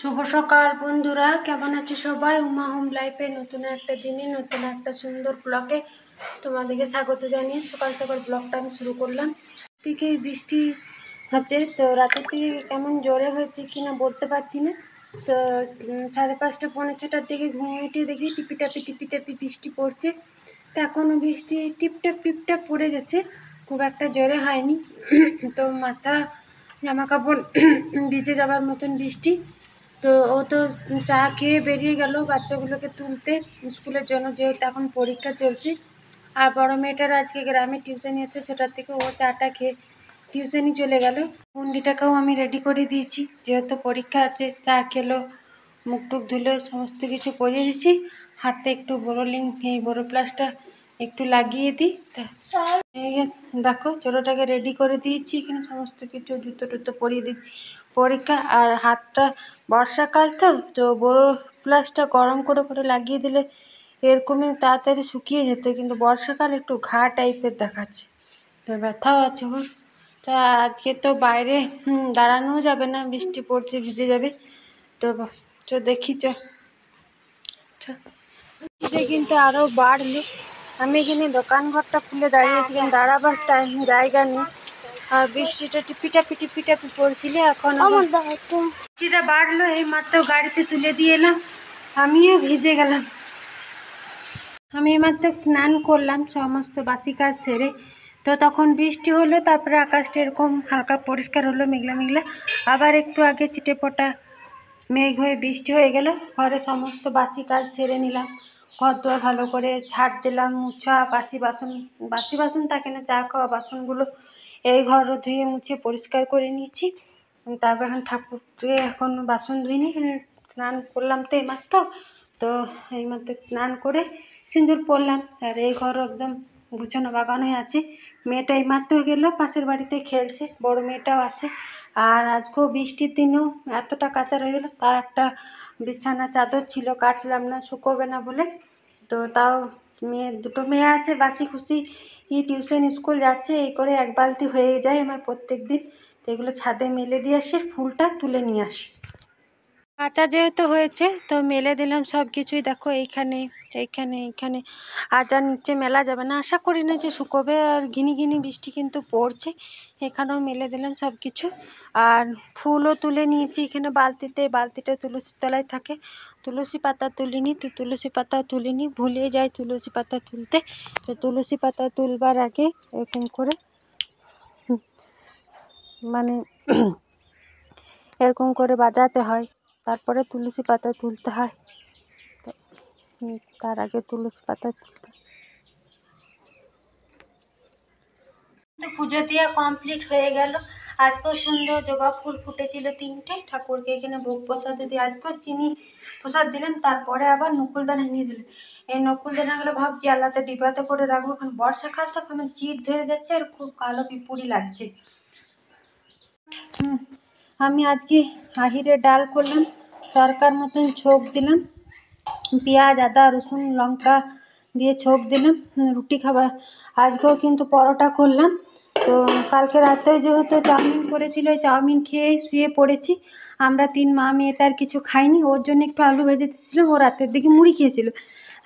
শুভ সকাল বন্ধুরা, কেমন আছে সবাই? উমা হোম লাইফে নতুন একটা দিনে নতুন একটা সুন্দর ব্লগে তোমাদেরকে স্বাগত জানিয়ে সকাল সকাল ব্লগটা আমি শুরু করলাম। থেকে বৃষ্টি হচ্ছে, তো রাতের থেকে কেমন জোরে হয়েছে কিনা বলতে পারছি না। তো 5:30 পৌনে 6টার দিকে ঘুম উঠে দেখি টিপি টাপি বৃষ্টি পড়ছে। তো এখনও বৃষ্টি টিপটাপ পড়ে যাচ্ছে, খুব একটা জোরে হয়নি। তো মাথা জামা কাপড় ভিজে যাবার মতন বৃষ্টি। তো ও তো চা খেয়ে বেরিয়ে গেল বাচ্চাগুলোকে তুলতে স্কুলের জন্য, যেহেতু এখন পরীক্ষা চলছে। আর বড় মেয়েটার আজকে গ্রামে টিউশনি আছে, সেটার থেকে ও চাটা খেয়ে টিউশনি চলে গেল। মুন্ডিটাকেও আমি রেডি করে দিয়েছি, যেহেতু পরীক্ষা আছে। চা খেলো, মুখ টুক ধুলো, সমস্ত কিছু করিয়ে দিচ্ছি। হাতে একটু বোরোলিং, এই বোরো প্লাসটা একটু লাগিয়ে দিই। এই দেখো ছোটোটাকে রেডি করে দিয়েছি, এখানে সমস্ত কিছু জুতো টুতো পরিয়ে দিই। পরীক্ষা আর হাতটা বর্ষাকাল তো বোরো প্লাসটা গরম করে লাগিয়ে দিলে এরকমই তাড়াতাড়ি শুকিয়ে যেত, কিন্তু বর্ষাকাল একটু ঘা টাইপের দেখাচ্ছে, তো ব্যথাও আছে ওর। তা আজকে তো বাইরে দাঁড়ানোও যাবে না, বৃষ্টি পড়ছে, ভিজে যাবে। তো দেখি এটা কিন্তু আরও বাড়লো। আমি এখানে দোকান ঘরটা খুলে দাঁড়িয়েছি, কিন্তু দাঁড়াবার টাইম জায়গা নেই। আর বৃষ্টিটা টিপি টাপি পড়ছিল। এখন বৃষ্টিটা বাড়লো, এই মাত্র গাড়িতে তুলে দিয়ে এলাম, আমিও ভিজে গেলাম। আমি এইমাত্র স্নান করলাম সমস্ত বাসি কাজ সেরে। তো তখন বৃষ্টি হলো, তারপরে আকাশটা এরকম হালকা পরিষ্কার হলো, মেঘলা। আবার একটু আগে চিটেপটা মেঘ হয়ে বৃষ্টি হয়ে গেল। ঘরে সমস্ত বাসি কাজ ছেড়ে নিলাম, ঘর দোর ভালো করে ঝাড় দিলাম, মুছা, বাসি বাসন থাকে না, চা খাওয়া বাসনগুলো এই ঘর ধুয়ে মুছে পরিষ্কার করে নিয়েছি। তারপর এখন ঠাকুরকে এখন বাসন ধুইনি, স্নান করলাম তো এইমাত্র। তো এইমাত্র স্নান করে সিঁদুর পরলাম। আর এই ঘর একদম গুছানো বাগানো হয়ে আছে। মেয়েটা এইমাত্র গেল পাশের বাড়িতে খেলছে, বড় মেয়েটাও আছে। আর আজকেও বৃষ্টির দিনেও এতটা কাঁচা রয়ে গেলো। তা একটা বিছানা চাদর ছিল, কাচলাম না, শুকোবে না বলে। তো তাও দুটো মেয়ে আছে, বাসি খুশি টিউশন স্কুল যাচ্ছে, এই করে এক বালতি হয়ে যায় আমার প্রত্যেক দিন। তো এগুলো ছাদে মেলে দিয়ে আসি, ফুলটা তুলে নিয়ে আসি। কাঁচা যেহেতু হয়েছে তো মেলে দিলাম সব কিছুই। দেখো এইখানে আর যার নিচে মেলা যাবে না, আশা করি না যে শুকোবে। আর ঘিনি বৃষ্টি কিন্তু পড়ছে, এখানেও মেলে দিলাম সব কিছু। আর ফুলও তুলে নিয়েছি এখানে বালতিটা তুলসী তলায় থাকে। তুলসী পাতা তুলিনি, তো তুলসী পাতা তুলিনি, ভুলে যাই তুলসী পাতা তুলতে। তো তুলসী পাতা তুলবার আগে এরকম করে মানে এরকম করে বাজাতে হয়, তারপরে তুলসী পাতা তুলতে হয়। তার আগে তুলসী পাতা তুলতে। পুজো দেওয়া কমপ্লিট হয়ে গেল। আজকেও সুন্দর জবা ফুল ফুটেছিল 3টে, ঠাকুরকে এখানে ভোগ প্রসাদ দিয়ে আজকেও চিনি প্রসাদ দিলাম। তারপরে আবার নকুলদানা নিয়ে দিলাম। এই নকুলদানাগুলো ভাবছি আলাদা ডিবাতে করে রাখবো, কারণ বর্ষাকাল তো আমার চিট ধরে যাচ্ছে আর খুব কালো পিঁপুড়ি লাগছে। আমি আজকে আহিরের ডাল করলাম, তরকার মতন ছোপ দিলাম, পেঁয়াজ, আদা, রসুন, লঙ্কা দিয়ে ছোপ দিলাম। রুটি খাবার আজকেও কিন্তু পরোটা করলাম। তো কালকে রাতে যেহেতু চাউমিন করেছিল, ওই চাউমিন খেয়ে শুয়ে পড়েছি। আমরা 3 মা মেয়ে তার কিছু খাইনি, ওর জন্য একটু আলু ভেজে দিয়েছিলাম। ও রাতের দিকে মুড়ি খেয়েছিল,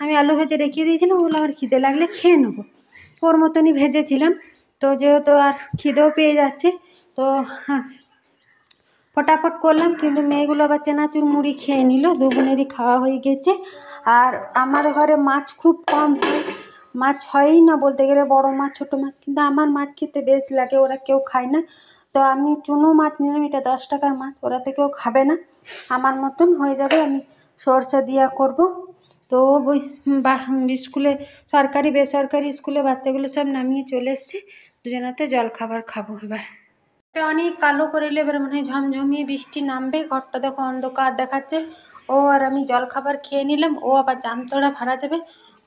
আমি আলু ভেজে রেখে দিয়েছিলাম, ওগুলো আমার খিদে লাগলে খেয়ে নেবো, ওর মতনই ভেজেছিলাম। তো যেহেতু আর খিদেও পেয়ে যাচ্ছে, তো ফটাফট করলাম। কিন্তু মেয়েগুলো আবার চেনাচুর মুড়ি খেয়ে নিল, 2 বোনেরই খাওয়া হয়ে গেছে। আর আমার ঘরে মাছ খুব কম হয়, মাছ হয়ই না বলতে গেলে, বড় মাছ ছোটো মাছ, কিন্তু আমার মাছ খেতে বেশ লাগে, ওরা কেউ খায় না। তো আমি চুনো মাছ নিলাম, এটা 10 টাকার মাছ, ওরা তো কেউ খাবে না, আমার মতন হয়ে যাবে, আমি সরষে দিয়া করব। তো ওই স্কুলে সরকারি বেসরকারি স্কুলে বাচ্চাগুলো সব নামিয়ে চলে এসছে, দুজনাতে জল খাবার খাবো। এবার অনেক কালো করে এলে এবার মনে হয় ঝমঝমিয়ে বৃষ্টি নামবে। ঘরটা দেখো অন্ধকার দেখাচ্ছে। ও আর আমি জল খাবার খেয়ে নিলাম, ও আবার জামতোড়া ভাড়া যাবে,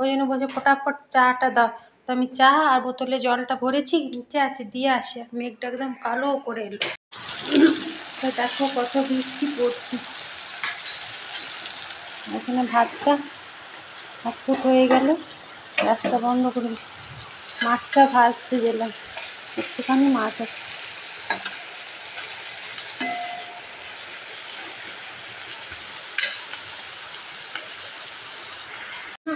ওই জন্য বলছে ফটাফট চাটা দাও। তো আমি চা আর বোতলে জলটা ভরেছি, নিচে আছে, দিয়ে আসি। আর মেঘটা একদম কালো করে এলো, তো দেখো কত বৃষ্টি পড়ছে। এখানে ভাতটা ফুট হয়ে গেল, গ্যাসটা বন্ধ করে মাছটা ভাজতে গেলাম, একটুখানি মাছ আছে।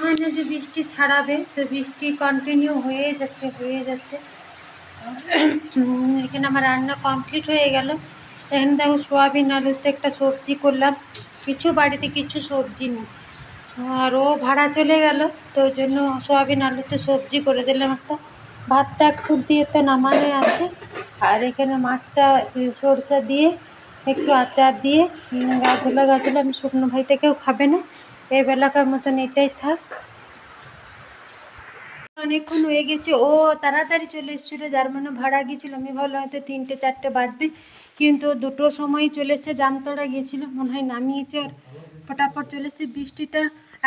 হয় না যে বৃষ্টি ছাড়াবে, তো বৃষ্টি কন্টিনিউ হয়ে যাচ্ছে। এখানে আমার রান্না কমপ্লিট হয়ে গেল। এখানে দেখো সোয়াবিন আলুতে একটা সবজি করলাম, বাড়িতে কিছু সবজি নেই, আর ও ভাড়া চলে গেল, তো ওই জন্য সোয়াবিন আলুতে সবজি করে দিলাম একটা। ভাতটা একটু দিয়ে তো নামানো আছে, আর এখানে মাছটা সরষা দিয়ে একটু আচার দিয়ে গাছলা আমি শুকনো ভাইতে কেউ খাবে না, এই বেলাকার মতন এটাই থাক। অনেকক্ষণ হয়ে গেছে, ও তাড়াতাড়ি চলে এসেছিলো, যার মানে ভাড়া গিয়েছিলো। আমি ভাবলাম হয়তো 3-4 বাজবে, কিন্তু 2টোর সময় চলে এসে জামতলা গিয়েছিলো, মনে হয় নামিয়েছে, আর ফটাফট চলে এসে। বৃষ্টিটা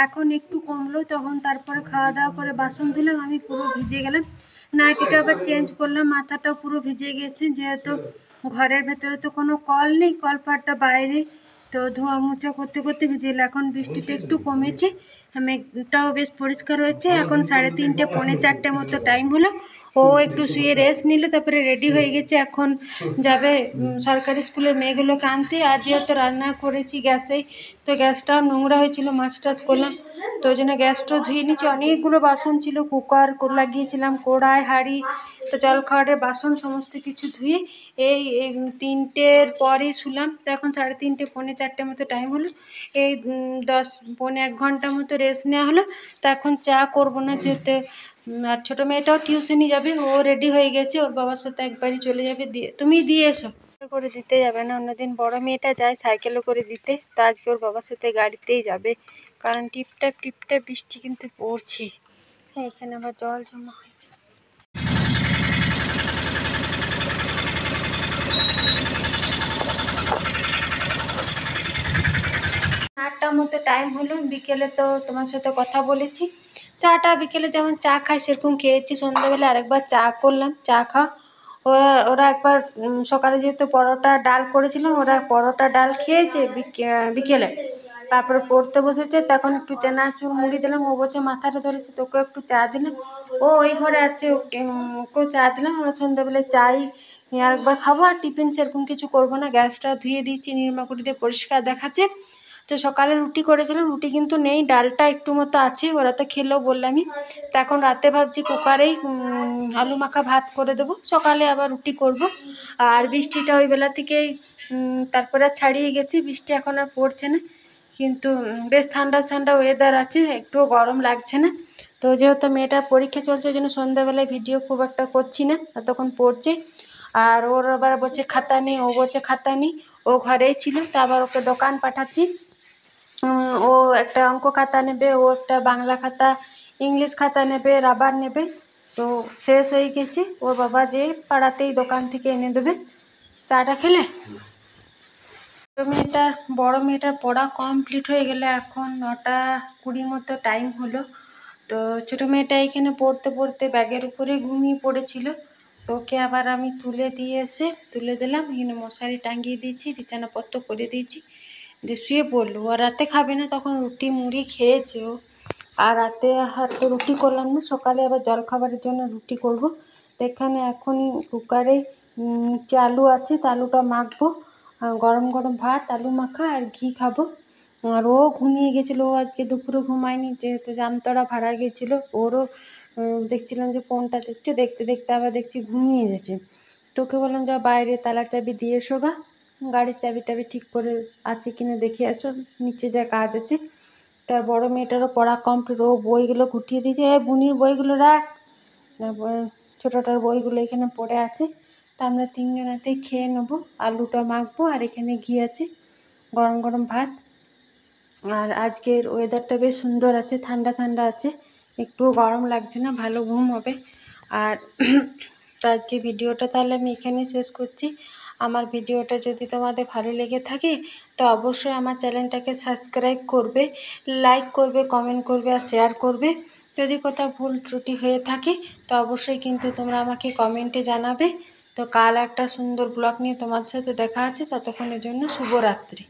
এখন একটু কমলো, তখন তারপরে খাওয়া দাওয়া করে বাসন ধুলাম, আমি পুরো ভিজে গেলাম। নাইটিটা আবার চেঞ্জ করলাম, মাথাটাও পুরো ভিজে গেছে, যেহেতু ঘরের ভেতরে তো কোনো কল নেই, কলপাটটা বাইরে, তো ধোয়া মোছা করতে করতে ভিজে গেল। এখন বৃষ্টিটা একটু কমেছে, মেঘটাও বেশ পরিষ্কার হয়েছে। এখন 3:30 পৌনে 4টে মতো টাইম হলো। ও একটু শুয়ে রেস্ট নিল, তারপরে রেডি হয়ে গেছে, এখন যাবে সরকারি স্কুলের মেয়েগুলোকে আনতে। আর যেহেতু রান্না করেছি গ্যাসেই, তো গ্যাসটাও নোংরা হয়েছিল, মাছ টাছ করলাম, তো ওই জন্য গ্যাসটাও ধুয়ে নিচ্ছি। অনেকগুলো বাসন ছিল, কুকার লাগিয়েছিলাম, কড়াই হাঁড়ি, তো জল খাওয়ারের বাসন সমস্ত কিছু ধুয়ে এই 3টের পরে শুলাম। তো এখন 3:30 পৌনে 4টে মতো টাইম হলো। এই 10 পৌনে 1 ঘন্টা মতো রেস্ট নেওয়া হলো। তো এখন চা করবো না, যেহেতু আর ছোটো মেয়েটাও টিউশনি যাবে, ও রেডি হয়ে গেছে, ওর বাবার সাথে একবারই চলে যাবে। দিয়ে তুমি দিয়ে এসো, করে দিতে যাবে না, অন্যদিন বড় মেয়েটা যায় সাইকেলে করে দিতে, তো আজকে ওর বাবার সাথে গাড়িতেই যাবে, কারণ টিপটাপ বৃষ্টি কিন্তু পড়ছে। হ্যাঁ, এখানে আবার জল জমা হয়। 8টা মতো টাইম হলো। বিকেলে তো তোমার সাথে কথা বলেছি, চাটা বিকেলে যেমন চা খাই সেরকম খেয়েছি। সন্ধ্যাবেলা আরেকবার চা করলাম, চা ওরা একবার সকালে যেহেতু পরোটা ডাল করেছিল, ওরা পরোটা ডাল খেয়েছে বিকেলে, তারপরে পড়তে বসেছে। তখন একটু চানাচুর মুড়ি দিলাম, ও বসে মাথাটা ধরেছে, তোকে একটু চা দিলাম, ও ওই ঘরে আছে, ওকেও চা দিলাম। আমরা সন্ধ্যাবেলায় চাই আরেকবার খাবো, আর টিফিন সেরকম কিছু করবো না। গ্যাসটা ধুয়ে দিচ্ছি, নির্মাকুড়ি দিয়ে পরিষ্কার দেখাচ্ছে। তো সকালে রুটি করেছিলাম, রুটি কিন্তু নেই, ডালটা একটু মতো আছে, ওরা তো খেলেও বললামই। তো এখন রাতে ভাবছি কুকারেই আলু মাখা ভাত করে দেবো, সকালে আবার রুটি করব। আর বৃষ্টিটা ওই বেলা থেকেই তারপরে ছাড়িয়ে গেছে, বৃষ্টি এখন আর পড়ছে না, কিন্তু বেশ ঠান্ডা ঠান্ডা ওয়েদার আছে, একটু গরম লাগছে না। তো যেহেতু মেয়েটার পরীক্ষা চলছে, ওই জন্য সন্ধ্যাবেলায় ভিডিও খুব একটা করছি না, তখন পড়ছে। আর ওর আবার বলছে খাতা নেই, ও বলছে খাতা নেই, ও ঘরেই ছিল, তো আবার ওকে দোকান পাঠাচ্ছি। ও একটা অঙ্ক খাতা নেবে, ও একটা বাংলা খাতা, ইংলিশ খাতা নেবে, রাবার নেবে, তো শেষ হয়ে গেছে। ওর বাবা যে পাড়াতেই দোকান থেকে এনে দেবে। চাটা খেলে? বড় মেয়েটার পড়া কমপ্লিট হয়ে গেলে এখন 9:20 মতো টাইম হলো। তো ছোটো মেয়েটা এখানে পড়তে পড়তে ব্যাগের উপরে ঘুমিয়ে পড়েছিল, ওকে আবার আমি তুলে দিলাম, এখানে মশারি টাঙিয়ে দিয়েছি, বিছানাপত্র করে দিয়েছি, দিয়ে শুয়ে পড়লো। আর রাতে খাবে না, তখন রুটি মুড়ি খেয়েছে ও। আর রাতে তো রুটি করলাম না, সকালে আবার জলখাবারের জন্য রুটি করব। তো এখানে এখনই কুকারে আলু আছে, তো আলুটা মাখবো, গরম গরম ভাত, আলু মাখা আর ঘি খাবো। আর ও ঘুমিয়ে গেছিলো, ও আজকে দুপুরে ঘুমায়নি, যেহেতু জামতলা ভাড়া গেছিলো। ওরও দেখছিলাম যে ফোনটা দেখতে দেখতে আবার দেখছি ঘুমিয়ে গেছে। তোকে বললাম যা বাইরে তালার চাবি দিয়ে এসো গা, গাড়ির চাবি টাবি ঠিক করে আছে কিনা দেখে আসো, নিচে যা কাজ আছে। তার বড় মেয়েটারও পড়া কমপ্লিট, ও বইগুলো গুটিয়ে দিয়েছে, বুনির বইগুলো রাখ, ছোটোটার বইগুলো এখানে পড়ে আছে। তা আমরা 3জনাতেই খেয়ে নেবো, আলুটা মাখবো, আর এখানে ঘি আছে, গরম গরম ভাত। আর আজকের ওয়েদারটা বেশ সুন্দর আছে, ঠান্ডা ঠান্ডা আছে, একটুও গরম লাগছে না, ভালো ঘুম হবে। আর তো আজকে ভিডিওটা তাহলে আমি এখানেই শেষ করছি। আমার ভিডিওটা যদি তোমাদের ভালো লেগে থাকে, তো অবশ্যই আমার চ্যানেলটাকে সাবস্ক্রাইব করবে, লাইক করবে, কমেন্ট করবে, আর শেয়ার করবে। যদি কোথাও ভুল ত্রুটি হয়ে থাকে, তো অবশ্যই কিন্তু তোমরা আমাকে কমেন্টে জানাবে। তো কাল একটা সুন্দর ব্লগ নিয়ে তোমাদের সাথে দেখা আছে, ততক্ষণের জন্য শুভরাত্রি।